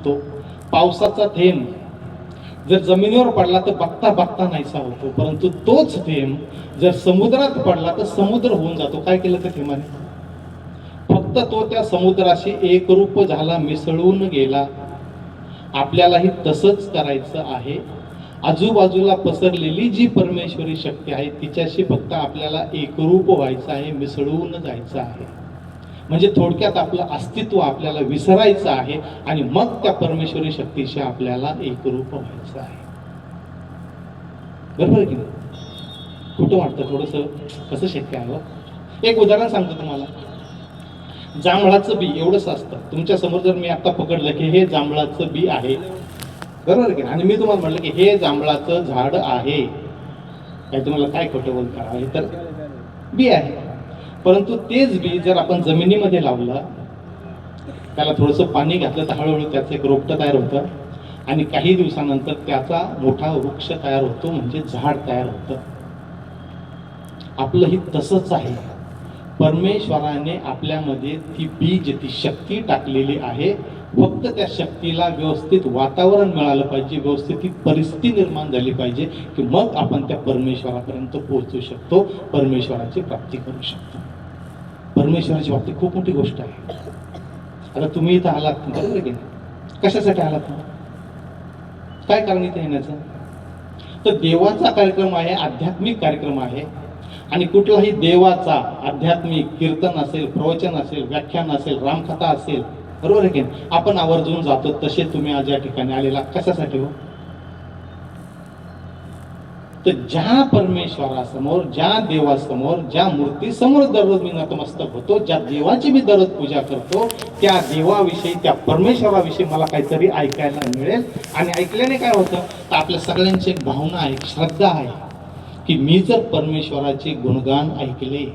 होतो. पावसाचा थेंब जर जमिनीवर पडला तर बघता बघता नाहीसा होतो, परंतु तोच थेंब जर समुद्रात पडला तर समुद्र होऊन जातो. काय केलं त्या थेंबाने? फक्त तो त्या समुद्राशी एकरूप झाला, मिसळून गेला. आपल्यालाही तसंच करायचं आहे. आजूबाजूला पसरलेली जी परमेश्वरी शक्ती आहे तिच्याशी फक्त आपल्याला एकरूप व्हायचं आहे, मिसळून जायचं आहे. म्हणजे थोडक्यात आपलं अस्तित्व आपल्याला विसरायचं आहे आणि मग त्या परमेश्वरी शक्तीशी आपल्याला एकरूप व्हायचं आहे. बरोबर की नाही? कुठं वाटतं थोडंसं कसं शक्य आहे? एक उदाहरण सांगतो तुम्हाला. जांभळाचं बी एवढंच असतं. तुमच्या समोर जर मी आता पकडलं की हे जांभळाचं बी आहे, बरोबर की, आणि मी तुम्हाला म्हटलं की हे जांभळाचं झाड आहे, काय तुम्हाला काय खोटं बोलता आहे? तर बी आहे. परंतु तेच बी जर आपण जमिनीमध्ये लावलं, त्याला थोडंसं पाणी घातलं तर हळूहळू त्याचं एक रोपटं तयार होतं आणि काही दिवसानंतर त्याचा मोठा वृक्ष तयार होतो, म्हणजे झाड तयार होतं. आपलंही तसंच आहे. परमेश्वराने आपल्यामध्ये ती बीज, ती शक्ती टाकलेली आहे. फक्त त्या शक्तीला व्यवस्थित वातावरण मिळालं पाहिजे, व्यवस्थित ती परिस्थिती निर्माण झाली पाहिजे की मग आपण त्या परमेश्वरापर्यंत पोहोचू शकतो, परमेश्वराची प्राप्ती करू शकतो. परमेश्वराची प्राप्ती खूप मोठी गोष्ट आहे. आता तुम्ही इथं आलात, बरोबर की नाही? कशासाठी आलात? काय कारण इथे येण्याचं? तर देवाचा कार्यक्रम आहे, आध्यात्मिक कार्यक्रम आहे. आणि कुठलाही देवाचा आध्यात्मिक कीर्तन असेल, प्रवचन असेल, व्याख्यान असेल, रामकथा असेल, बरोबर आहे की आपण आवर्जून जातो. तसे तुम्ही आज या ठिकाणी आलेला कशासाठी हो? तर ज्या परमेश्वरासमोर, ज्या देवासमोर, ज्या मूर्तीसमोर दररोज मी नतमस्तक होतो, ज्या देवाची मी दररोज पूजा करतो, त्या देवाविषयी, त्या परमेश्वराविषयी मला काहीतरी ऐकायला मिळेल. आणि ऐकल्याने काय होतं? तर आपल्या सगळ्यांची एक भावना आहे, श्रद्धा आहे की मी जर परमेश्वराचे गुणगान ऐकले,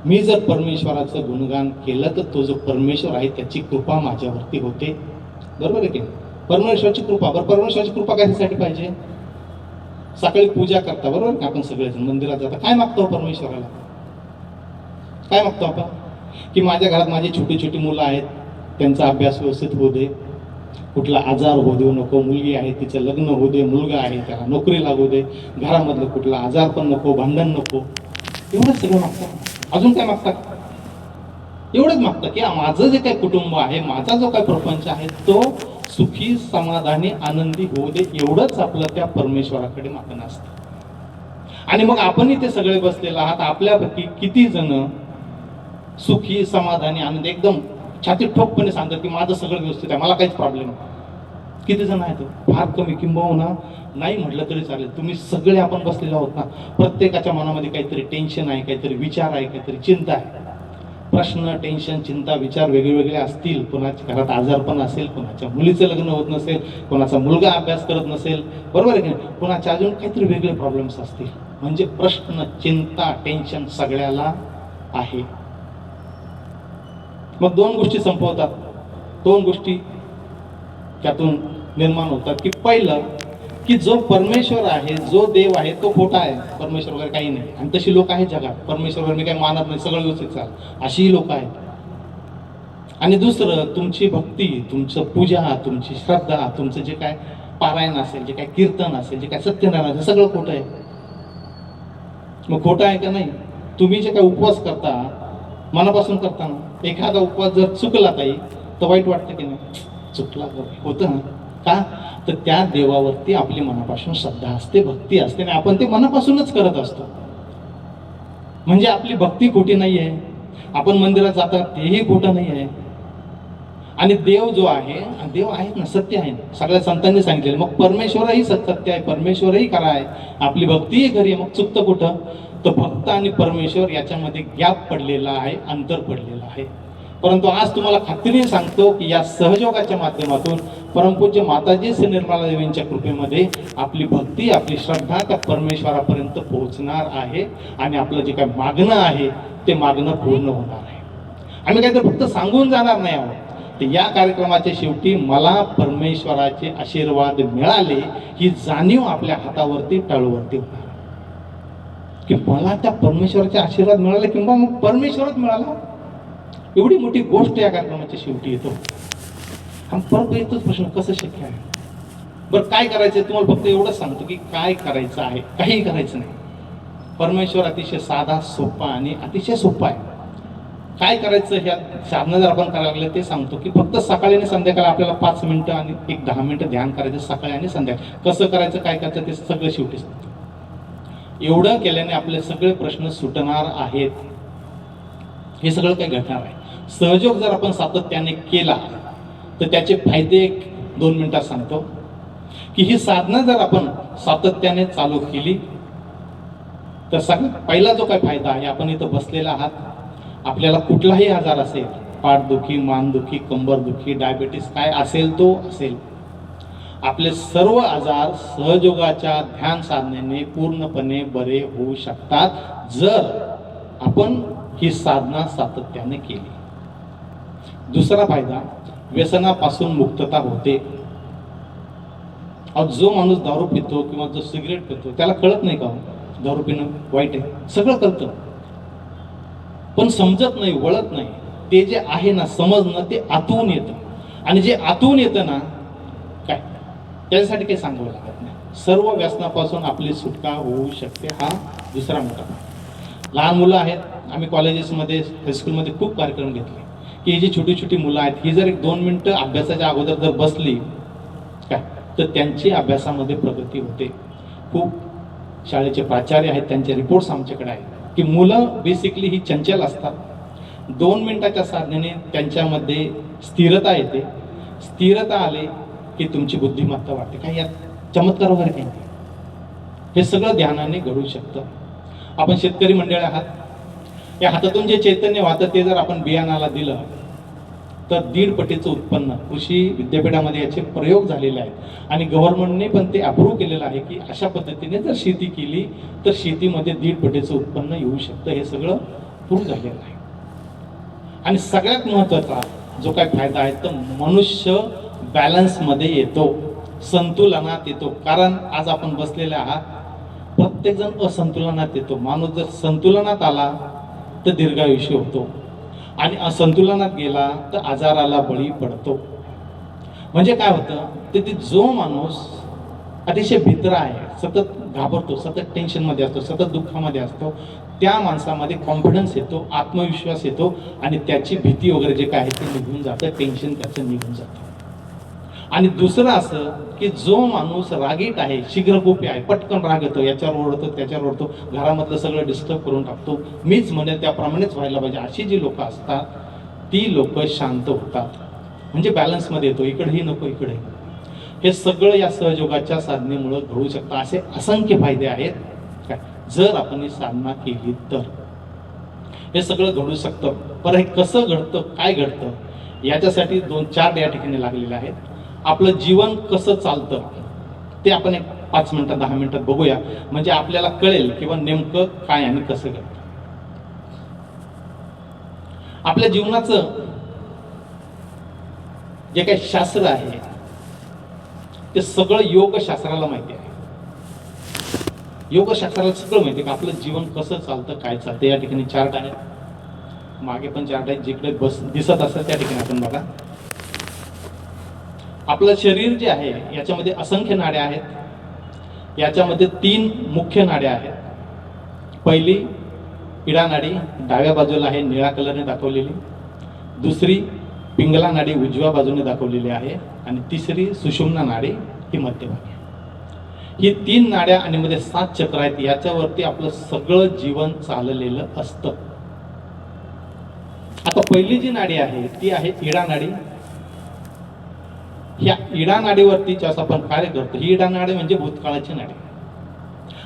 मी जर परमेश्वराचं गुणगान केलं तर तो जो परमेश्वर आहे त्याची कृपा माझ्यावरती होते. बरोबर आहे की? परमेश्वराची कृपा. बरं, परमेश्वराची कृपा कशासाठी पाहिजे? सकाळी पूजा करता, बरोबर का, आपण सगळेजण मंदिरात जाता, काय मागतो परमेश्वराला? काय मागतो आपण? की माझ्या घरात माझी छोटी छोटी मुलं आहेत, त्यांचा अभ्यास व्यवस्थित होऊ दे, कुठला आजार होऊ देऊ नको, मुलगी आहे तिचं लग्न होऊ दे, मुलगा आहे त्याला नोकरी लागू दे, घरामधलं कुठला आजार पण नको, भांडण नको. एवढंच सगळं मागतात. अजून काय मागतात? एवढंच मागतात की माझं जे काही कुटुंब आहे, माझा जो काही प्रपंच आहे तो सुखी, समाधानी, आनंदी होऊ दे. एवढंच आपलं त्या परमेश्वराकडे मागणं असतं. आणि मग आपण इथे सगळे बसलेला आहात, आपल्यापैकी किती जण सुखी, समाधानी, आनंद एकदम छाती ठोकपणे सांगतात की माझं सगळं व्यवस्थित आहे, मला काहीच प्रॉब्लेम नाही? किती जण आहेत? फार कमी, किंबहुना नाही म्हटलं तरी चालेल. तुम्ही सगळे आपण बसलेले आहोत ना, प्रत्येकाच्या मनामध्ये काहीतरी टेन्शन आहे, काहीतरी विचार आहे, काहीतरी चिंता आहे. प्रश्न, टेन्शन, चिंता, विचार वेगळे असतील. कोणाच्या घरात आजार पण असेल, कोणाच्या मुलीचं लग्न होत नसेल, कोणाचा मुलगा अभ्यास करत नसेल, बरोबर आहे की नाही, कोणाच्या अजून काहीतरी वेगळे प्रॉब्लेम्स असतील. म्हणजे प्रश्न, चिंता, टेन्शन सगळ्याला आहे. मग दोन गोष्टी संपवतात, दोन गोष्टी त्यातून निर्माण होतात की पहिलं की जो परमेश्वर आहे, जो देव आहे तो खोटा आहे, परमेश्वर वगैरे काही नाही. आणि तशी लोक आहेत जगात, परमेश्वर वगैरे मी काही मानत नाही, सगळं व्यवस्थित चाल, अशीही लोक आहेत. आणि दुसरं, तुमची भक्ती, तुमचं पूजा, तुमची श्रद्धा, तुमचं जे काय पारायण असेल, जे काय कीर्तन असेल, जे काय सत्यनारायण असेल, सगळं खोटं आहे. मग खोटं आहे का नाही? तुम्ही जे काय उपवास करता, मनापासून करताना एखादा उपवास जर चुकला ताई तर वाईट वाटतं की नाही? चुकला होतं ना. का? तर त्या देवावरती आपली मनापासून श्रद्धा असते, भक्ती असते आणि आपण ते मनापासूनच करत असतो. म्हणजे आपली भक्ती खोटी नाही आहे, आपण मंदिरात जातात तेही खोटं नाही आहे. आणि देव जो आहे, देव आहे ना, सत्य आहे ना, सगळ्या संतांनी सांगितलेलं. मग परमेश्वरही सत्य आहे, परमेश्वरही खरा आहे, आपली भक्तीही खरी आहे. मग चुकतं कुठं? तर भक्त आणि परमेश्वर याच्यामध्ये गॅप पडलेला आहे, अंतर पडलेलं आहे. परंतु आज तुम्हाला खात्रीने सांगतो की या सहयोगाच्या माध्यमातून परमपूज्य माताजी श्री निर्मला देवींच्या कृपेमध्ये आपली भक्ती, आपली श्रद्धा त्या परमेश्वरापर्यंत पोहोचणार आहे आणि आपलं जे काही मागणं आहे ते मागणं पूर्ण होणार आहे. आम्ही काहीतरी फक्त सांगून जाणार नाही आहोत. तर या कार्यक्रमाच्या शेवटी मला परमेश्वराचे आशीर्वाद मिळाले ही जाणीव आपल्या हातावरती, टाळूवरती होणार की मला त्या परमेश्वराचे आशीर्वाद मिळाले किंवा मग परमेश्वरच मिळाला. एवढी मोठी गोष्ट या कार्यक्रमाच्या शेवटी येतो. हा परत येतोच प्रश्न, कसं शक्य आहे? बरं काय करायचंय? तुम्हाला फक्त एवढंच सांगतो की काय करायचं आहे, काही करायचं नाही. परमेश्वर अतिशय साधा, सोपा आणि अतिशय सोपा आहे. काय करायचं ह्या साधनं जर आपण करायला लागलं ते सांगतो की फक्त सकाळी आणि संध्याकाळी आपल्याला 5 मिनिटं आणि एक 10 मिनिटं ध्यान करायचं सकाळी आणि संध्याकाळी. कसं करायचं, काय करायचं ते सगळं शेवटी सांगतो. एवढं केल्याने आपले सगळे प्रश्न सुटणार आहेत. हे सगळं काही घडणार आहे. सहयोग जर आपण सातत्याने केला तर त्याचे फायदे 1-2 मिनिटात सांगतो. की ही साधना जर आपण सातत्याने चालू केली तर सगळ्यात पहिला जो काही फायदा आहे, आपण इथं बसलेला आहात, आपल्याला कुठलाही आजार असेल, पाठदुखी, मानदुखी, कंबरदुखी, डायबिटीस, काय असेल तो असेल, आपले सर्व आजार सहयोगाच्या ध्यान साधनेने पूर्णपणे बरे होऊ शकतात जर आपण ही साधना सातत्याने केली. दुसरा फायदा, व्यसनापासून मुक्तता होते. जो माणूस दारू पितो किंवा जो सिगरेट पितो त्याला कळत नाही का दारू पिणं वाईट आहे? सगळं कळतं, पण समजत नाही, वळत नाही. ते जे आहे ना समजणं, ते आतून येतं. आणि जे आतून येतं ना, काय त्याच्यासाठी काही सांगावं लागत नाही. सर्व व्यसनापासून आपली सुटका होऊ शकते. हा दुसरा मोठा. लहान मुलं आहेत, आम्ही कॉलेजेसमध्ये, हायस्कूलमध्ये खूप कार्यक्रम घेतले की ही जी छोटी छोटी मुलं आहेत, ही जर 1-2 मिनिटं अभ्यासाच्या अगोदर जर बसली काय तर त्यांची अभ्यासामध्ये प्रगती होते. खूप शाळेचे प्राचार्य आहेत, त्यांचे रिपोर्ट्स आमच्याकडे आहेत की मुलं बेसिकली ही चंचल असतात. 2 मिनिटाच्या साधनेने त्यांच्यामध्ये स्थिरता येते. स्थिरता आले की तुमची बुद्धिमत्ता वाढते. काही यात चमत्कार वगैरे काही नाही. हे सगळं ध्यानाने घडू शकतं. आपण शेतकरी मंडळी आहात, या हातातून जे चैतन्य वाहतं ते जर आपण बियाणाला दिलं तर 1.5 पटीचं उत्पन्न, कृषी विद्यापीठामध्ये याचे प्रयोग झालेले आहेत आणि गव्हर्नमेंटने पण ते अप्रूव्ह केलेलं आहे की अशा पद्धतीने जर शेती केली तर शेतीमध्ये 1.5 पटीचं उत्पन्न येऊ शकतं. हे सगळं प्रूव्ह झालेलं आहे. आणि सगळ्यात महत्त्वाचा जो काय फायदा आहे तर मनुष्य बॅलन्समध्ये येतो, संतुलनात येतो. कारण आज आपण बसलेले आहात, प्रत्येकजण असंतुलनात येतो. माणूस जर संतुलनात आला तर दीर्घायुष्य होतो आणि असंतुलनात गेला तर आजाराला बळी पडतो. म्हणजे काय होतं ते जो माणूस अतिशय भित्रा आहे, सतत घाबरतो, सतत टेन्शनमध्ये असतो, सतत दुःखामध्ये असतो, त्या माणसामध्ये कॉन्फिडन्स येतो, आत्मविश्वास येतो आणि त्याची भीती वगैरे जे काय आहे ते निघून जातं, टेन्शन त्याचं निघून जातं. आणि दुसरं असं की जो माणूस रागीट आहे, शीघ्रकोपी आहे, पटकन राग येतो, याच्यावर ओढतो, त्याच्यावर ओढतो, घरामधलं सगळं डिस्टर्ब करून टाकतो, मीच म्हणेल त्याप्रमाणेच व्हायला पाहिजे, अशी जी लोक असतात ती लोक शांत होतात. म्हणजे बॅलन्समध्ये येतो, इकडेही नको इकडे. हे सगळं या सहयोगाच्या साधनेमुळे घडू शकतं. असे असंख्य फायदे आहेत काय जर आपण ही साधना केली तर हे सगळं घडू शकतं. पण हे कसं घडतं, काय घडतं, याच्यासाठी 2-4 या ठिकाणी लागलेले आहेत. आपलं जीवन कसं चालतं ते आपण एक 5 मिनिटात 10 मिनिटात बघूया, म्हणजे आपल्याला कळेल किंवा नेमकं काय आणि कसं घडतं. आपल्या जीवनाचं जे काही शास्त्र आहे ते सगळं योगशास्त्राला माहिती आहे. योगशास्त्राला सगळं माहिती आहे की आपलं जीवन कसं चालतं, काय चालतं. या ठिकाणी चार्ट आहे, मागे पण चार्ट आहे, जिकडे बस दिसत असतं त्या ठिकाणी आपण बघा. आपलं शरीर जे आहे याच्यामध्ये असंख्य नाड्या आहेत. याच्यामध्ये 3 मुख्य नाड्या आहेत. पहिली इडा नाडी डाव्या बाजूला आहे, निळ्या कलरने दाखवलेली. दुसरी पिंगला नाडी उजव्या बाजूने दाखवलेली आहे आणि तिसरी सुषुम्ना नाडी ही मध्यभागी. ही 3 नाड्या आणि मध्ये 7 चक्र आहेत. याच्यावरती आपलं सगळं जीवन चाललेलं असतं. आता पहिली जी नाडी आहे ती आहे इडा नाडी. ह्या इडा नाडीवरती ज्यास आपण कार्य करतो, ही इडा नाडी म्हणजे भूतकाळाची नाडी.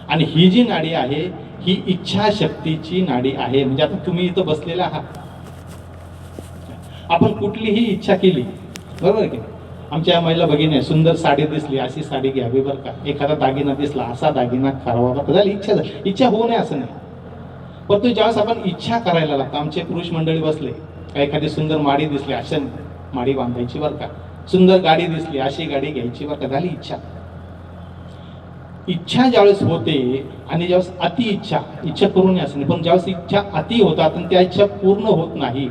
आणि ही जी नाडी आहे ही इच्छाशक्तीची नाडी आहे. म्हणजे आता तुम्ही इथं बसलेला आहात, आपण कुठलीही इच्छा केली, बरोबर की, आमच्या महिला भगिनी सुंदर साडी दिसली, अशी साडी घ्यावी बरं का, एखादा दागिना दिसला असा दागिना करावा बरं, झाली इच्छा झाली. इच्छा होऊ नये असं नाही, परंतु ज्यावेळेस आपण इच्छा करायला लागतो, आमचे पुरुष मंडळी बसले, एखादी सुंदर माडी दिसली अशा माडी बांधायची बरं का, सुंदर गाडी दिसली अशी गाडी घ्यायची बरं का, झाली इच्छा. इच्छा ज्यावेळेस होते आणि ज्यावेळेस इच्छा करू नये असं नाही, पण ज्यावेळेस इच्छा अति होतात आणि त्या इच्छा पूर्ण होत नाही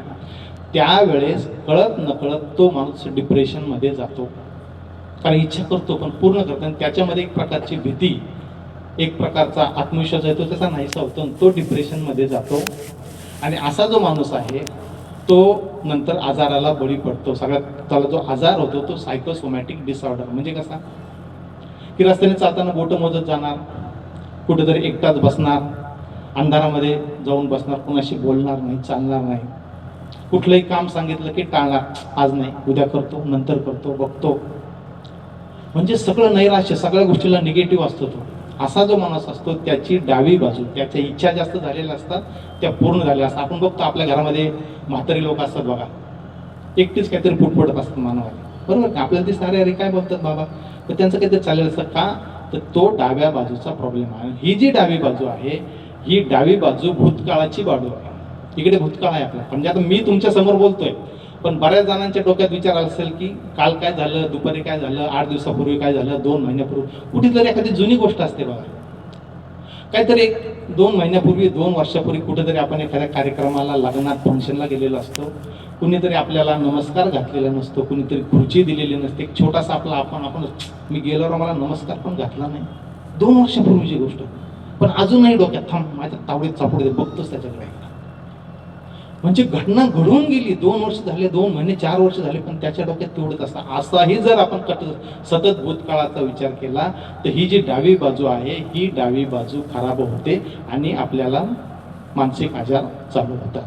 त्यावेळेस कळत नकळत तो माणूस डिप्रेशनमध्ये जातो. कारण इच्छा करतो पण पूर्ण करतो, आणि त्याच्यामध्ये एक प्रकारची भीती, एक प्रकारचा आत्मविश्वास येतो, त्याचा नाहीसा होतो आणि तो डिप्रेशनमध्ये जातो. आणि असा जो माणूस आहे तो नंतर आजाराला बळी पडतो. सगळ्यात त्याला जो आजार होतो तो सायकोसोमॅटिक डिसऑर्डर. म्हणजे कसा की रस्त्याने चालताना बोटं मोजत जाणार, कुठेतरी एकटाच बसणार, अंधारामध्ये जाऊन बसणार, कोणाशी बोलणार नाही, चालणार नाही, कुठलंही काम सांगितलं की टाळणार, आज नाही, उद्या करतो, नंतर करतो, बघतो. म्हणजे सगळं नैराश्य, सगळ्या गोष्टीला निगेटिव्ह असतो तो. असा जो माणूस असतो त्याची डावी बाजू, त्याच्या इच्छा जास्त झालेल्या असतात, त्या पूर्ण झालेल्या असतात. आपण बघतो आपल्या घरामध्ये म्हातारी लोक असतात बघा, एकटीच काहीतरी पुटपटत असतात मानवाने, बरोबर का? आपल्याला ते सारे अरे काय बोलतात बाबा, तर त्यांचं काहीतरी चाललेलं असतं. का तर तो डाव्या बाजूचा प्रॉब्लेम आहे. ही जी डावी बाजू आहे, ही डावी बाजू भूतकाळाची बाजू आहे. इकडे भूतकाळ आहे आपला. म्हणजे आता मी तुमच्या समोर बोलतोय, पण बऱ्याच जणांच्या डोक्यात विचार असेल की काल काय झालं, दुपारी काय झालं, 8 दिवसापूर्वी काय झालं, 2 महिन्यापूर्वी. कुठेतरी एखादी जुनी गोष्ट असते बघा, काहीतरी 1-2 महिन्यापूर्वी, 2 वर्षापूर्वी कुठेतरी आपण एखाद्या कार्यक्रमाला, लग्नात, फंक्शनला गेलेलो असतो. कुणीतरी आपल्याला नमस्कार घातलेला नसतो, कुणीतरी खुर्ची दिलेली नसते, एक छोटासा आपला आपण मी गेल्यावर मला नमस्कार पण घातला नाही, 2 वर्षापूर्वीची गोष्ट. पण अजूनही डोक्यात थांब, माझ्या तावडीत चापडे बघतोच त्याच्याकडे. म्हणजे घटना घडून गेली, 2 वर्ष झाले, 2 महिने, 4 वर्ष झाले, पण त्याच्या डोक्यात तेवढंच असतं. असाही जर आपण सतत भूतकाळाचा विचार केला तर ही जी डावी बाजू आहे, ही डावी बाजू खराब होते आणि आपल्याला मानसिक आजार चालू होतात.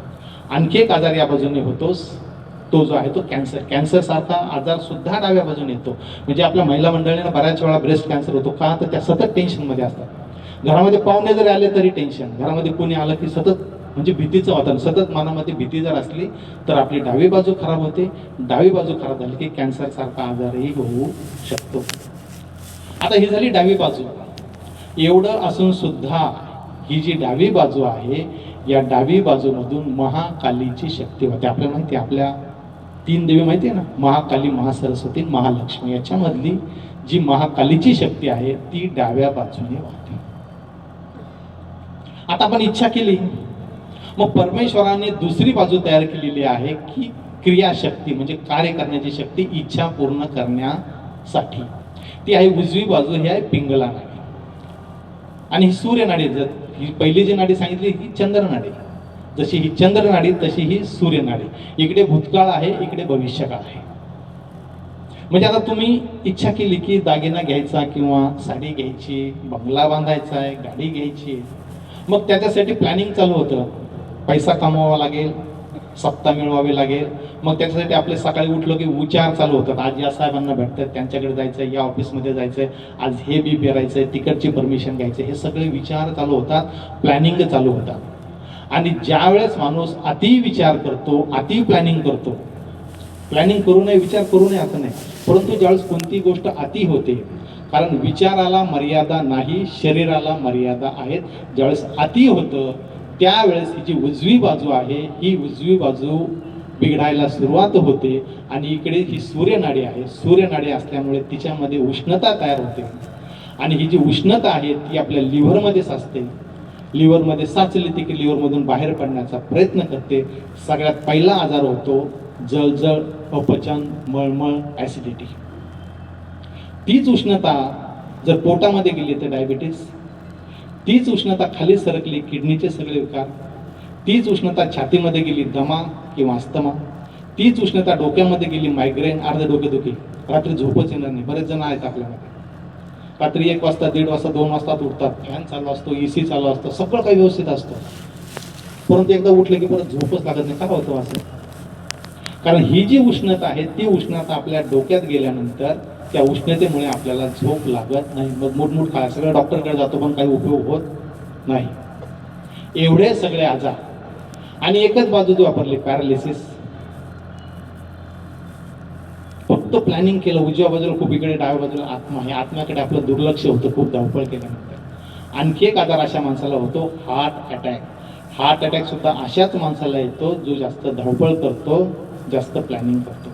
आणखी एक आजार या बाजूने होतोच, तो जो आहे तो कॅन्सर. कॅन्सर सारखा आजार सुद्धा डाव्या बाजूने येतो. म्हणजे आपल्या महिला मंडळींना बऱ्याच वेळा ब्रेस्ट कॅन्सर होतो. का तर त्या सतत टेन्शनमध्ये असतात. घरामध्ये पाहुणे जरी आले तरी टेन्शन, घरामध्ये कोणी आलं की सतत, म्हणजे भीतीचं वातावरण, सतत मनामध्ये भीती जर असली तर आपली डावी बाजू खराब होते. डावी बाजू खराब झाली की कॅन्सर सारखा आजारही होऊ शकतो. आता ही झाली डावी बाजू. एवढं असून सुद्धा ही जी डावी बाजू आहे, या डावी बाजूमधून महाकालीची शक्ती होते. आपल्याला माहिती आहे, आपल्या 3 देवी माहिती आहे ना, महाकाली, महासरस्वती, महालक्ष्मी. याच्यामधली जी महाकालीची शक्ती आहे ती डाव्या बाजूने वाहते. आता आपण इच्छा केली, मग परमेश्वराने दुसरी बाजू तयार केलेली आहे की क्रियाशक्ती, म्हणजे कार्य करण्याची शक्ती, इच्छा पूर्ण करण्यासाठी. ती आहे उजवी बाजू, ही आहे पिंगला नाडी. आणि ही सूर्य नाडी. ही पहिली जी नाडी सांगितली ही चंद्र नाडी. जशी ही चंद्र नाडी तशी ही सूर्य नाडी. इकडे भूतकाळ आहे, इकडे भविष्यकाळ आहे. म्हणजे आता तुम्ही इच्छा केली की दागिना घ्यायचा किंवा साडी घ्यायची, बंगला बांधायचा आहे, गाडी घ्यायची, मग त्याच्यासाठी प्लॅनिंग चालू होतं. पैसा कमवावा लागेल, सत्ता मिळवावी लागेल. मग त्याच्यासाठी आपले सकाळी उठलो की विचार चालू होतात. आज या साहेबांना भेटतात, त्यांच्याकडे जायचंय, या ऑफिसमध्ये जायचंय, आज हे बी पेरायचंय, तिकडची परमिशन घ्यायचं, हे सगळे विचार चालू होतात, प्लॅनिंग चालू होतात. आणि ज्या वेळेस माणूस अति विचार करतो, अति प्लॅनिंग करतो, प्लॅनिंग करू नये, विचार करू नये असं नाही, परंतु ज्यावेळेस कोणती गोष्ट अति होते, कारण विचाराला मर्यादा नाही, शरीराला मर्यादा आहेत. ज्यावेळेस अति होतं त्यावेळेस ही जी उजवी बाजू आहे, ही उजवी बाजू बिघडायला सुरुवात होते. आणि इकडे ही सूर्यनाडी आहे. सूर्यनाडी असल्यामुळे तिच्यामध्ये उष्णता तयार होते. आणि ही जी उष्णता आहे ती आपल्या लिव्हरमध्ये साचते. लिव्हरमध्ये साचली ती की लिव्हरमधून बाहेर पडण्याचा प्रयत्न करते. सगळ्यात पहिला आजार होतो जळजळ, अपचन, मळमळ, ॲसिडिटी. तीच उष्णता जर पोटामध्ये गेली तर डायबिटीस, तीच उष्णता खाली सरकली किडनीचे सगळे विकार, तीच उष्णता छातीमध्ये गेली दमा किंवा अस्थमा, तीच उष्णता डोक्यामध्ये गेली मायग्रेन, अर्ध डोकेदुखी, रात्री झोपच येणार नाही. बरेच जण आहेत आपल्यामध्ये, रात्री 1 वाजता, 1:30 वाजता, 2 वाजता उठतात, फॅन चालू असतो, AC चालू असतं, सगळं काही व्यवस्थित असतं, परंतु एकदा उठले की परत झोपच लागत नाही. का होतं असं? कारण ही जी उष्णता आहे ती उष्णता आपल्या डोक्यात गेल्यानंतर त्या उष्णतेमुळे आपल्याला झोप लागत नाही. मग मोठमोठ काय सगळं डॉक्टरकडे जातो पण काही उपयोग होत नाही. एवढे सगळे आजार. आणि एकच बाजू जो वापरली, पॅरालिसिस. फक्त प्लॅनिंग केलं, उजव्या बाजूला खूप, इकडे डाव्या बाजूला आत्मा आहे. आत्म्याकडे आपलं दुर्लक्ष होतं खूप धावपळ केल्यानंतर. आणखी एक आजार अशा माणसाला होतो, हार्ट अटॅक. हार्ट अटॅक सुद्धा अशाच माणसाला येतो जो जास्त धावपळ करतो, जास्त प्लॅनिंग करतो.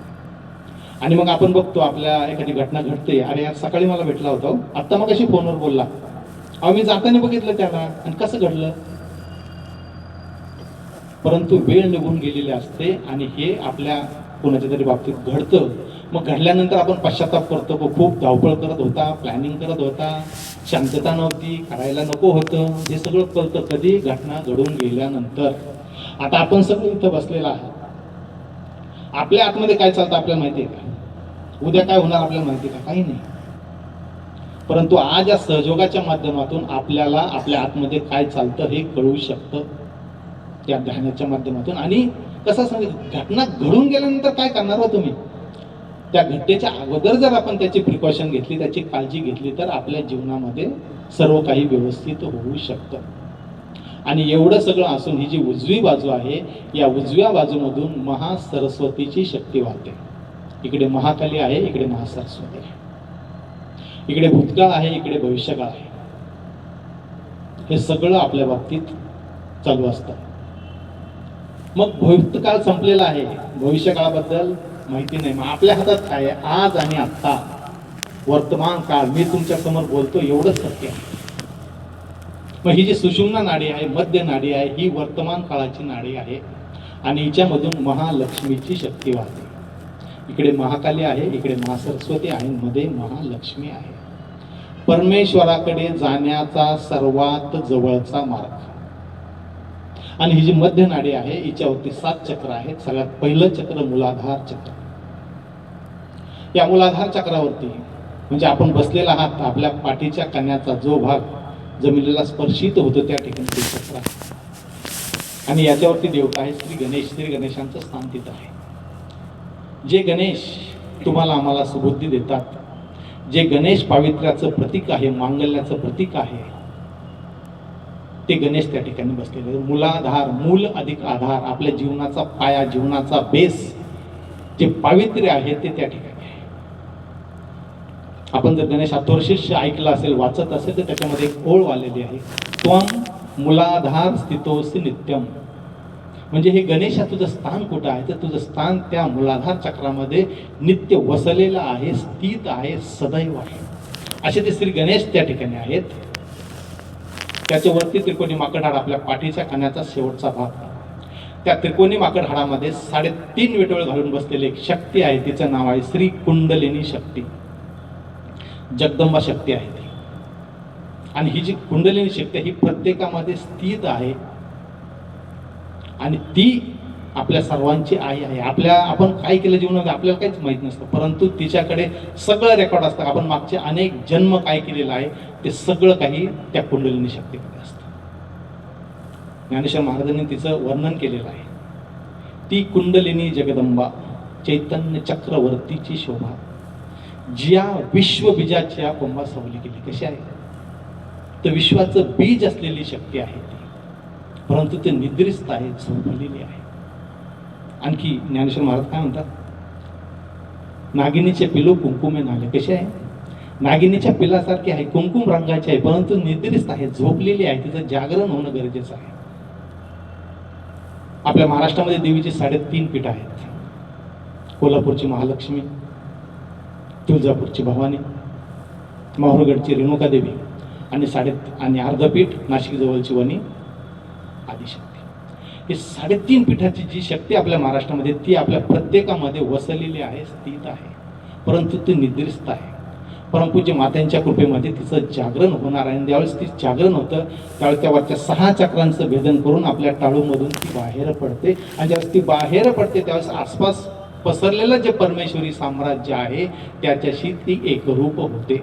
आणि मग आपण बघतो आपल्या एखादी घटना घडते, अरे यार सकाळी मला भेटला होता, आत्ता मग कशी फोनवर बोलला, अहो मी जाताना बघितलं त्याला, आणि कसं घडलं. परंतु वेळ निघून गेलेली असते आणि हे आपल्या कोणाच्या तरी बाबतीत घडतं. मग घडल्यानंतर आपण पश्चाताप करतो की खूप धावपळ करत होता, प्लॅनिंग करत होता, शांतता नव्हती, करायला नको होतं. हे सगळं कळतं कधी घटना घडून गेल्यानंतर. आता आपण सगळं इथं बसलेलं आहात. आपल्या आतमध्ये काय चालतं आपल्याला माहिती आहे का? उद्या काय होणार आपल्याला माहिती आहे का? काही नाही. परंतु आज या सहयोगाच्या माध्यमातून आपल्याला आपल्या आतमध्ये काय चालतं हे कळू शकतं त्या ध्यानाच्या माध्यमातून. आणि कसं सांग, घटना घडून गेल्यानंतर काय करणार हो तुम्ही? त्या घटनेच्या अगोदर जर आपण त्याची प्रिकॉशन घेतली, त्याची काळजी घेतली, तर आपल्या जीवनामध्ये सर्व काही व्यवस्थित होऊ शकतं. आणि एवढं सगळं असून ही जी उजवी बाजू आहे, या उजव्या बाजूमधून महासरस्वतीची शक्ती वाहते. इकडे महाकाली आहे, इकडे महासरस्वती आहे. इकडे भूतकाळ आहे, इकडे भविष्यकाळ आहे. हे सगळं आपल्या बाबतीत चालू असतं. मग भूतकाळ संपलेला आहे, भविष्यकाळाबद्दल माहिती नाही. मग आपल्या हातात काय आहे? आज आणि आत्ता, वर्तमान काळ. मी तुमच्या समोर बोलतो एवढंच सत्य आहे. मग ही जी सुषुम्ना नाडी आहे, मध्य नाडी आहे, ही वर्तमान काळाची नाडी आहे आणि हिच्यामधून महालक्ष्मीची शक्ती वाहते. इकडे महाकाली आहे, इकडे महासरस्वती आहे, मध्ये महालक्ष्मी आहे. परमेश्वराकडे जाण्याचा सर्वात जवळचा मार्ग. आणि ही जी मध्य नाडी आहे, हिच्यावरती 7 चक्र आहेत. सगळ्यात पहिलं चक्र मूलाधार चक्र. या मूलाधार चक्रावरती म्हणजे आपण बसलेला आहात, आपल्या पाठीच्या कण्याचा जो भाग जमिनीला स्पर्शित होतो त्या ठिकाणी ते चक्र आहे. आणि याच्यावरती देवता आहे श्री गणेश. श्री गणेशांचं स्थान तिथं आहे. जे गणेश तुम्हाला आम्हाला सुबुद्धी देतात, जे गणेश पावित्र्याचं प्रतीक आहे, मांगल्याचं प्रतीक आहे, ते गणेश त्या ठिकाणी बसलेले. मूलाधार, मूल अधिक आधार, आपल्या जीवनाचा पाया, जीवनाचा बेस, जे पावित्र्य आहे ते त्या ठिकाणी आहे. आपण जर गणेश अथर्वशीर्ष ऐकलं असेल, वाचत असेल, तर त्याच्यामध्ये एक ओळ आलेली आहे, त्वं मूलाधार स्थितोसी नित्यम. म्हणजे हे गणेशा तुझं स्थान कुठं आहे? तर तुझं स्थान त्या मूलाधार चक्रामध्ये नित्य वसलेलं आहे, स्थित आहे, सदैव आहे. असे ते श्री गणेश त्या ठिकाणी आहेत. त्याच्यावरती त्रिकोणी माकड हाड, आपल्या पाठीच्या कण्याचा शेवटचा भाग. त्या त्रिकोणी माकड हाडामध्ये 3.5 वेटोळ घालून बसलेली एक शक्ती आहे. तिचं नाव आहे श्री कुंडलिनी शक्ती. जगदंबा शक्ती आहे ती. आणि ही जी कुंडलिनी शक्ती ही प्रत्येकामध्ये स्थित आहे आणि ती आपल्या सर्वांची आई आहे. आपण काय केलं जीवनामध्ये आपल्याला काहीच माहित नसतं, परंतु तिच्याकडे सगळं रेकॉर्ड असतं. आपण मागचे अनेक जन्म काय केलेलं आहे ते सगळं काही त्या कुंडलिनी शक्तीमध्ये असतं. ज्ञानेश्वर महाराजांनी तिचं वर्णन केलेलं आहे. ती कुंडलिनी जगदंबा चैतन्य चक्रवर्तीची शोभा, ज्या विश्वबीजाच्या कुंभा सवली केली. कशी आहे? तर विश्वाचं बीज असलेली शक्ती आहे ती, परंतु ते निद्रिस्त आहे, झोपलेली आहे. आणखी ज्ञानेश्वर महाराज काय म्हणतात? नागिनीचे पिलू कुंकुमे नाले. कसे आहे? नागिनीच्या पिलासारखे आहे, कुंकुम रंगाचे आहे, परंतु निद्रिस्त आहे, झोपलेली आहे. तिचं जागरण होणं गरजेचं आहे. आपल्या महाराष्ट्रामध्ये देवीची 3.5 पीठ आहेत. कोल्हापूरची महालक्ष्मी, तुळजापूरची भवानी, माहूरगडची रेणुका देवी आणि अर्धपीठ नाशिक जवळची वणी आदिशक्ती. हे 3.5 पीठाची जी शक्ती आपल्या महाराष्ट्रामध्ये, ती आपल्या प्रत्येकामध्ये वसलेली आहे, स्थित आहे, परंतु ती निद्रिस्त आहे. परमपूज्य मात्यांच्या कृपेमध्ये तिचं जागरण होणार आहे. ज्यावेळेस ती जागरण होतं त्यावेळेस त्या वरच्या 6 चक्रांचं भेदन करून आपल्या टाळूमधून ती बाहेर पडते. आणि ज्यावेळेस ती बाहेर पडते त्यावेळेस आसपास पसरलेलं जे परमेश्वरी साम्राज्य आहे त्याच्याशी ती एकरूप होते.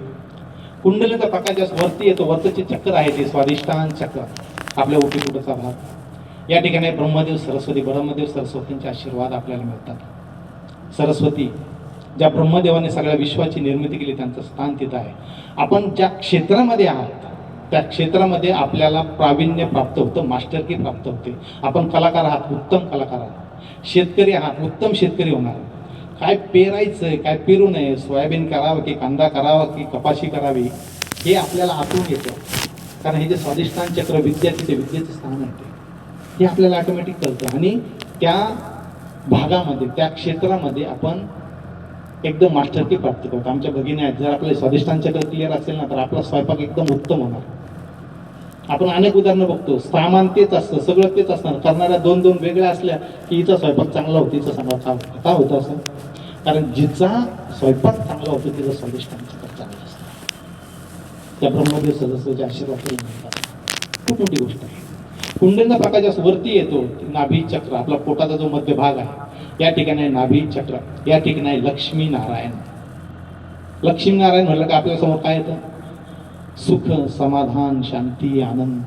कुंडलीचा प्रकाश ज्यावेळेस वरती येतो, वरचं चक्र आहे ते स्वादिष्टान चक्र, आपल्या ओटीपुटाचा भाग. या ठिकाणी ब्रह्मदेव सरस्वतींचे आशीर्वाद आपल्याला मिळतात. सरस्वती ज्या ब्रह्मदेवाने सगळ्या विश्वाची निर्मिती केली त्यांचं स्थान तिथं आहे. आपण ज्या क्षेत्रामध्ये आहात त्या क्षेत्रामध्ये आपल्याला प्रावीण्य प्राप्त होतं, मास्टरकी प्राप्त होते. आपण कलाकार आहात, उत्तम कलाकार आहात. शेतकरी आहात, उत्तम शेतकरी होणार. काय पेरायचं, काय पेरू नये, सोयाबीन करावं की कांदा करावा की कपाशी करावी, हे आपल्याला आतून येतं. कारण हे जे स्वादिष्टान चक्र विद्या, तिथे विद्येचं स्थान आहे हे आपल्याला ऑटोमॅटिक कळतं. आणि त्या भागामध्ये, त्या क्षेत्रामध्ये आपण एकदम मास्टरकी प्राप्त करतो. आमच्या भगिनी आहेत, जर आपले स्वादिष्टान चक्र क्लिअर असेल ना तर आपला स्वयंपाक एकदम उत्तम होणार. आपण अनेक उदाहरणं बघतो, सामान तेच असतं, सगळं तेच असणार, करणाऱ्या दोन दोन वेगळ्या असल्या की हिचा स्वयंपाक चांगला होतो, हिचा सांगा का होतं असं? कारण जिचा स्वयंपाक चांगला होतो तिचा स्वादिष्ट चांगला असतं. त्या ब्रह्मदेव सदस्याचे आशीर्वाद मिळतात. खूप मोठी गोष्ट आहे. कुंडलीचा प्रकाश जसं वरती येतो, नाभी चक्र आपला पोटाचा जो मध्य भाग आहे, या ठिकाणी आहे नाभी चक्र, या ठिकाणी आहे लक्ष्मी नारायण. लक्ष्मी नारायण म्हटलं का आपल्या समोर काय येतं? सुख, समाधान, शांती, आनंद.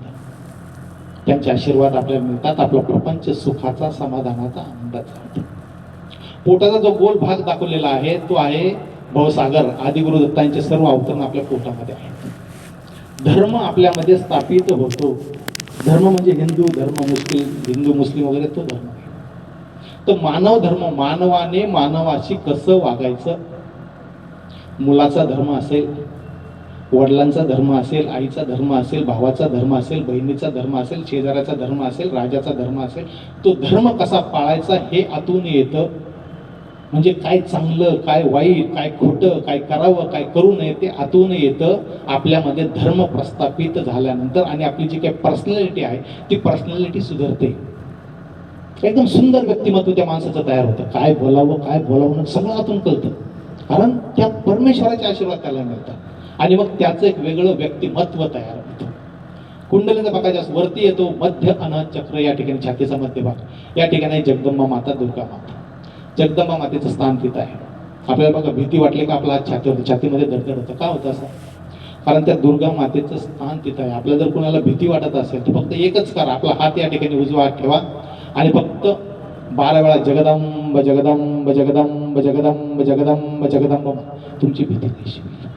त्यांचे आशीर्वाद आपल्याला मिळतात. आपला प्रपंच सुखाचा, समाधानाचा, आनंदाचा होतो. पोटाचा जो गोल भाग दाखवलेला आहे तो आहे भवसागर. आदिगुरु दत्तांचे सर्व अवतरण आपल्या पोटामध्ये आहेत. धर्म आपल्यामध्ये स्थापित होतो. धर्म म्हणजे हिंदू धर्म, हिंदू मुस्लिम वगैरे तो धर्म आहे. तर मानव धर्म, मानवाने मानवाशी कसं वागायचं. मुलाचा धर्म असेल, वडिलांचा धर्म असेल, आईचा धर्म असेल, भावाचा धर्म असेल, बहिणीचा धर्म असेल, शेजाऱ्याचा धर्म असेल, राजाचा धर्म असेल, तो धर्म कसा पाळायचा हे आतून येतं. म्हणजे काय चांगलं, काय वाईट, काय खोटं, काय करावं, काय करू नये ते आतून येतं. आपल्यामध्ये धर्म प्रस्थापित झाल्यानंतर आणि आपली जी काही पर्सनॅलिटी आहे ती पर्सनॅलिटी सुधारते. एकदम सुंदर व्यक्तिमत्व त्या माणसाचं तयार होतं. काय बोलावं, काय बोलावं सगळं आतून कळतं. कारण त्या परमेश्वराचे आशीर्वाद त्याला मिळतात आणि मग त्याचं एक वेगळं व्यक्तिमत्व तयार होतं. कुंडलीचा प्रकाश वरती येतो, मध्य अनाहत चक्र या ठिकाणी छातीचा मध्यभाग, या ठिकाणी जगदंबा माता, दुर्गा माता. जगदंबा मातेचं स्थान तिथं आहे. आपल्याला बघा भीती वाटली का आपला हात छातीवर, छातीमध्ये धडधड होतं. का होतं असं? कारण त्या दुर्गा मातेचं स्थान तिथं आहे. आपल्याला जर कोणाला भीती वाटत असेल तर फक्त एकच करा, आपला हात या ठिकाणी उजवा हात ठेवा आणि फक्त 12 वेळा जगदंब जगदंब जगदंब जगदंब जगदंब जगदंब, तुमची भीती कशी होईल.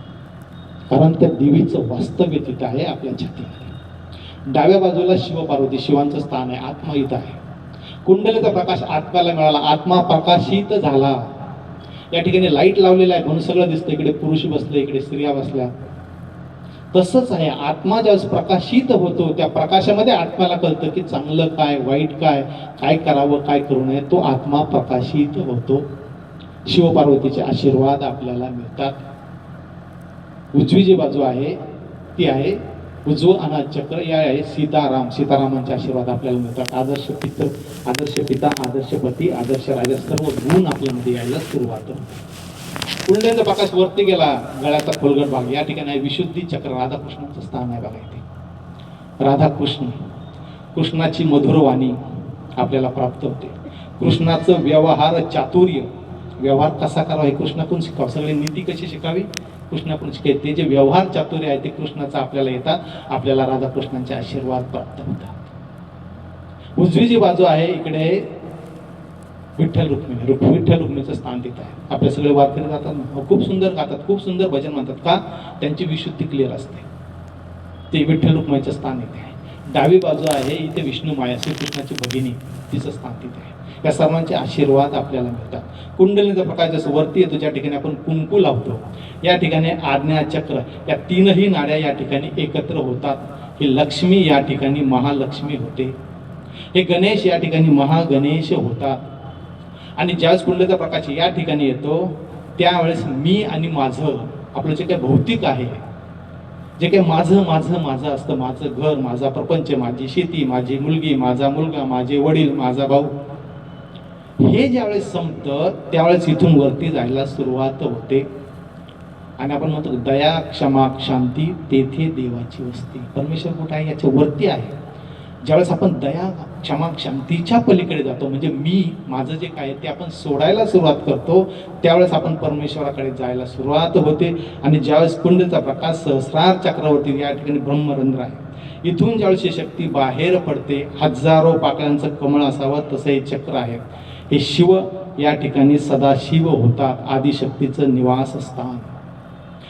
कारण त्या देवीचं वास्तव्य तिथं आहे आपल्या छातीमध्ये. डाव्या बाजूला शिव पार्वती, शिवांचं स्थान आहे. आत्मा इथं आहे. कुंडलीचा प्रकाश आत्म्याला मिळाला, आत्मा प्रकाशित झाला. या ठिकाणी लाईट लावलेला आहे म्हणून सगळं दिसतं. इकडे पुरुष बसले, इकडे स्त्रिया बसल्या. तसंच आहे, आत्मा ज्यावेळेस प्रकाशित होतो त्या प्रकाशामध्ये आत्म्याला कळतं की चांगलं काय, वाईट काय, काय करावं, काय करू नये. तो आत्मा प्रकाशित होतो. शिवपार्वतीचे आशीर्वाद आपल्याला मिळतात. उजवी जी बाजू आहे ती आहे उजवं अनाहत चक्र, या आहे सीताराम. सीतारामांचे आशीर्वाद आपल्याला मिळतात. आदर्श पिता, आदर्श पती, आदर्श राजा, सर्व गुण आपल्यामध्ये यायला सुरुवात होते. कुंडलीचा प्रकाश वरती गेला, गळ्याचा खोलगट भाग, या ठिकाणी आहे विशुद्धी चक्र, राधाकृष्णाचं स्थान आहे बघा इथे. राधाकृष्ण, कृष्णाची मधुर वाणी आपल्याला प्राप्त होते. कृष्णाचं व्यवहार चातुर्य, व्यवहार कसा करावा हे कृष्णाकडून शिकावं. सगळी नीती कशी शिकावी कृष्णाकडून शिकायचे. ते जे व्यवहार चातुर्य आहे ते कृष्णाचं आपल्याला येतात. आपल्याला राधाकृष्णांचे आशीर्वाद प्राप्त होतात. उजवी जी बाजू आहे इकडे विठ्ठल रुक्मिणी, विठ्ठल रुक्मिणीचं स्थान तिथं आहे. आपले सगळे वारकरी जातात ना, खूप सुंदर गातात, खूप सुंदर भजन म्हणतात. का? त्यांची विशुद्धी क्लिअर असते. ते विठ्ठल रुक्मिणीचं स्थान इथे आहे. डावी बाजू आहे इथे विष्णू माया, श्रीकृष्णाची भगिनी, तिचं स्थान तिथे आहे. या सर्वांचे आशीर्वाद आपल्याला मिळतात. कुंडलीचा प्रकाश जसं वरती येतो, ज्या ठिकाणी आपण कुंकू लावतो, या ठिकाणी आज्ञा चक्र, या तीनही नाड्या या ठिकाणी एकत्र होतात. ही लक्ष्मी या ठिकाणी महालक्ष्मी होते. हे गणेश या ठिकाणी महागणेश होतात. आणि ज्यावेळेस कुंडलीचा प्रकाश या ठिकाणी येतो त्यावेळेस मी आणि माझं, आपलं जे काही भौतिक आहे, जे काही माझं माझं माझं असतं, माझं घर, माझा प्रपंच, माझी शेती, माझी मुलगी, माझा मुलगा, माझे वडील, माझा भाऊ, हे ज्यावेळेस संपतं त्यावेळेस इथून वरती जायला सुरुवात होते. आणि आपण म्हणतो दया, क्षमा, शांती, तेथे देवाची वस्ती. परमेश्वर कुठे आहे? याच्या वरती आहे. ज्यावेळेस आपण दया, क्षमा, शांतीच्या पलीकडे जातो, म्हणजे मी माझं जे काय ते आपण सोडायला सुरुवात करतो, त्यावेळेस आपण परमेश्वराकडे जायला सुरुवात होते. आणि ज्यावेळेस कुंडलीचा प्रकाश सहस्रार चक्रावरती, या ठिकाणी ब्रह्मरंध्र आहे, इथून ज्यावेळेस ही शक्ती बाहेर पडते, हजारो पाकळ्यांचं कमळ असावं तसं हे चक्र आहे. हे शिव या ठिकाणी सदाशिव होतात, आदिशक्तीचं निवासस्थान.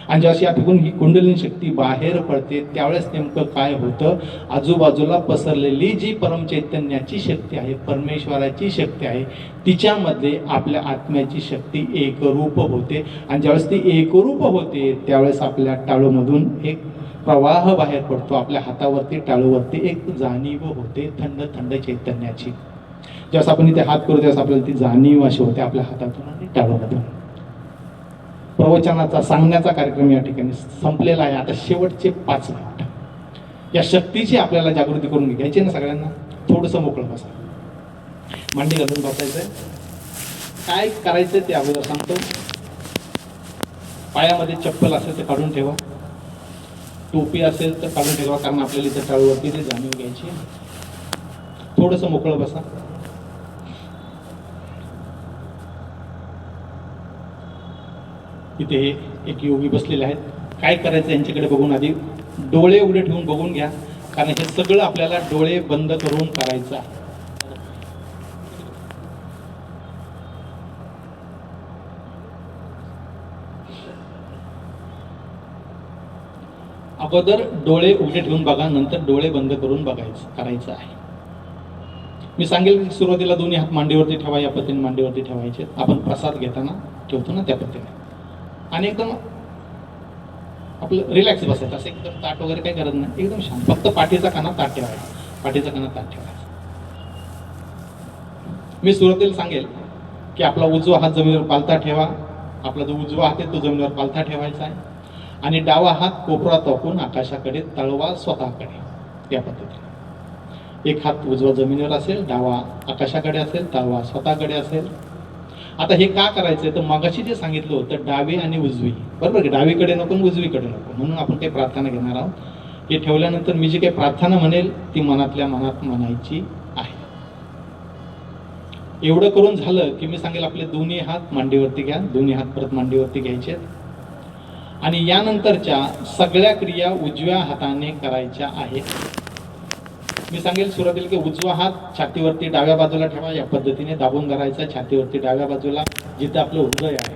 आणि ज्यावेळेस या ठिकाणी ही कुंडलिनी शक्ती बाहेर पडते त्यावेळेस नेमकं काय होतं? आजूबाजूला पसरलेली जी परमचैतन्याची शक्ती आहे, परमेश्वराची शक्ती आहे, तिच्यामध्ये आपल्या आत्म्याची शक्ती एकरूप होते. आणि ज्यावेळेस ती एकरूप होते त्यावेळेस आपल्या टाळूमधून एक प्रवाह बाहेर पडतो. आपल्या हातावरती, टाळूवरती एक जाणीव होते थंड थंड चैतन्याची. ज्यावेळेस आपण इथे हात करू त्यावेळेस आपल्याला ती जाणीव अशी होते आपल्या हातातून आणि टाळूमधून. प्रवचनाचा, सांगण्याचा कार्यक्रम या ठिकाणी संपलेला आहे. आता शेवटचे 5 मिनिट. या शक्तीची आपल्याला जागृती करून घ्यायची ना सगळ्यांना. थोडंसं मोकळं बसा, मांडी घालून बसायचंय. काय करायचंय ते अगोदर सांगतो. पायामध्ये चप्पल असेल तर काढून ठेवा, टोपी असेल तर काढून ठेवा, कारण आपल्याला इथं टाळूवरती ते जाणीव घ्यायची. थोडंसं मोकळं बसा. इथे एक योगी बसलेले आहेत. काय करायचं यांच्याकडे बघून आधी डोळे उघडे ठेवून बघून घ्या, कारण हे सगळं आपल्याला डोळे बंद करून करायचं आहे. अगोदर डोळे उघडे ठेवून बघा, नंतर डोळे बंद करून करायचं आहे. मी सांगेल की सुरुवातीला दोन्ही हात मांडीवरती ठेवा, या पद्धतीने मांडीवरती ठेवायचे. आपण प्रसाद घेताना ठेवतो ना त्या पद्धतीने, आणि एकदम आपलं रिलॅक्स बसायचं. असं एकदम ताट वगैरे काही गरज नाही, एकदम शांत. फक्त पाठीचा काना ताट ठेवायचा, पाठीचा काना ताट ठेवायचा. मी सुरुवातीला सांगेल की आपला उजवा हात जमिनीवर पालथा ठेवा. आपला जो उजवा हात आहे तो जमिनीवर पालथा ठेवायचा आहे, आणि डावा हात कोपरा टाकून आकाशाकडे, तळवा स्वतःकडे, या पद्धतीने. एक हात उजवा जमिनीवर असेल, डावा आकाशाकडे असेल, तळवा स्वतःकडे असेल. आता हे का करायचंय तर मगाशी जे सांगितलं होतं डावी आणि उजवी, बरोबर की डावीकडे नको उजवीकडे नको, म्हणून आपण काही प्रार्थना घेणार आहोत. हे ठेवल्यानंतर मी जी काही प्रार्थना म्हणेल ती मनातल्या मनात म्हणायची आहे. एवढं करून झालं की मी सांगेल आपले दोन्ही हात मांडीवरती घ्या, दोन्ही हात परत मांडीवरती घ्यायचे, आणि यानंतरच्या सगळ्या क्रिया उजव्या हाताने करायच्या आहेत. मी सांगेल सुरुवातीला की उजवा हात छातीवरती डाव्या बाजूला ठेवा, या पद्धतीने दाबून धरायचा. छातीवरती डाव्या बाजूला जिथे आपलं हृदय आहे,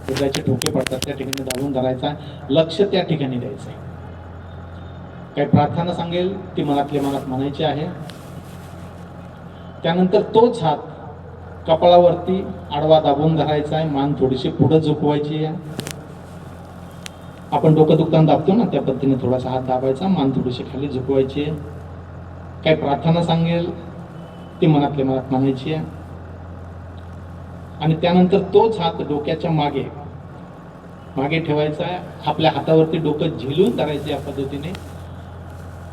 हृदयाचे ठोके पडतात त्या ठिकाणी दाबून धरायचा. लक्ष त्या ठिकाणी द्यायचं. काही प्रार्थना सांगेल ती मनातल्या मनात म्हणायची आहे. त्यानंतर तोच हात कपाळावरती आडवा दाबून धरायचा आहे. मान थोडीशी पुढे झुकवायची आहे. आपण डोकं दुखताना दाबतो ना त्या पद्धतीने थोडासा हात दाबायचा, मान थोडीशी खाली झुकवायची आहे. काय प्रार्थना सांगेल ती मनातल्या मनात म्हणायची आहे. आणि त्यानंतर तोच हात डोक्याच्या मागे मागे ठेवायचा आहे. आपल्या हातावरती डोकं झेलून धरायचं. या पद्धतीने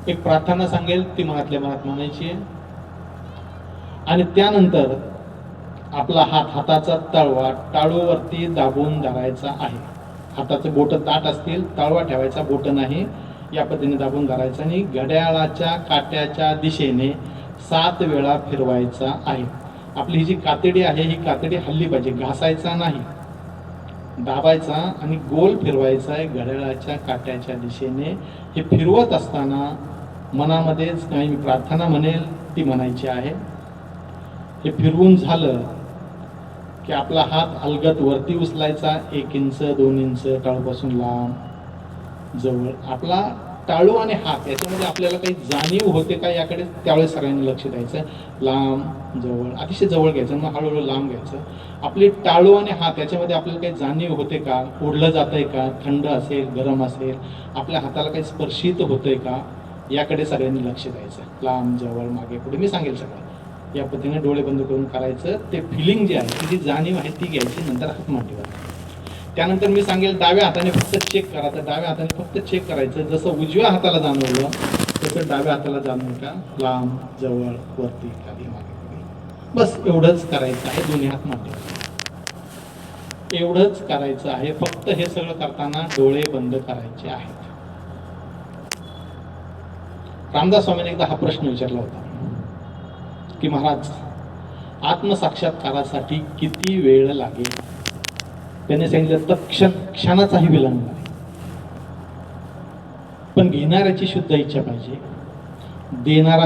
एक प्रार्थना सांगेल ती मनातल्या मनात म्हणायची आहे. आणि त्यानंतर आपला हात, हाताचा तळवा टाळूवरती दाबून धरायचा आहे. हाताचे बोट ताट असतील, तळवा ठेवायचा, बोट नाही. या पद्धतीने दाबून धरायचा आणि घड्याळाच्या काट्याच्या दिशेने 7 वेळा फिरवायचा आहे. आपली ही जी कातडी आहे ही कातडी हल्ली पाहिजे, घासायचा नाही, दाबायचा आणि गोल फिरवायचा आहे घड्याळाच्या काट्याच्या दिशेने. हे फिरवत असताना मनामध्येच काही मी प्रार्थना म्हणेल ती म्हणायची आहे. हे फिरवून झालं की आपला हात अलगद वरती उचलायचा, 1 इंच 2 इंच टाळूपासून लांब जवळ. आपला टाळू आणि हात याच्यामध्ये आपल्याला काही जाणीव होते का याकडे त्यावेळेस सगळ्यांनी लक्ष द्यायचं. लांब जवळ, अतिशय जवळ घ्यायचं, मग हळूहळू लांब घ्यायचं. आपली टाळू आणि हात याच्यामध्ये आपल्याला काही जाणीव होते का, ओढलं जातंय का, थंड असेल गरम असेल, आपल्या हाताला काही स्पर्शित होतंय का, याकडे सगळ्यांनी लक्ष द्यायचं. लांब जवळ मागे पुढे मी सांगेल सगळं. या पद्धतीने डोळे बंद करून करायचं. ते फिलिंग जे आहे ती जाणीव आहे ती घ्यायची, नंतर हात मांडीवर. त्यानंतर मी सांगेल डाव्या हाताने फक्त चेक करा. तर डाव्या हाताने फक्त चेक करायचं. जसं उजव्या हाताला जाणवलं तसं डाव्या हाताला जाणवलं का, लांब जवळ वरती खाली मागे पुढे. बस एवढंच करायचं आहे. दोन्ही हात मांडीवर एवढंच करायचं आहे. फक्त हे सगळं करताना डोळे बंद करायचे आहेत. रामदास स्वामींनी एकदा हा प्रश्न विचारला होता की महाराज, आत्मसाक्षात्कारासाठी किती वेळ लागेल? त्याने सांगितलं तर क्षणाचाही विलंब नाही, पण घेणाऱ्याची शुद्ध इच्छा पाहिजे, देणारा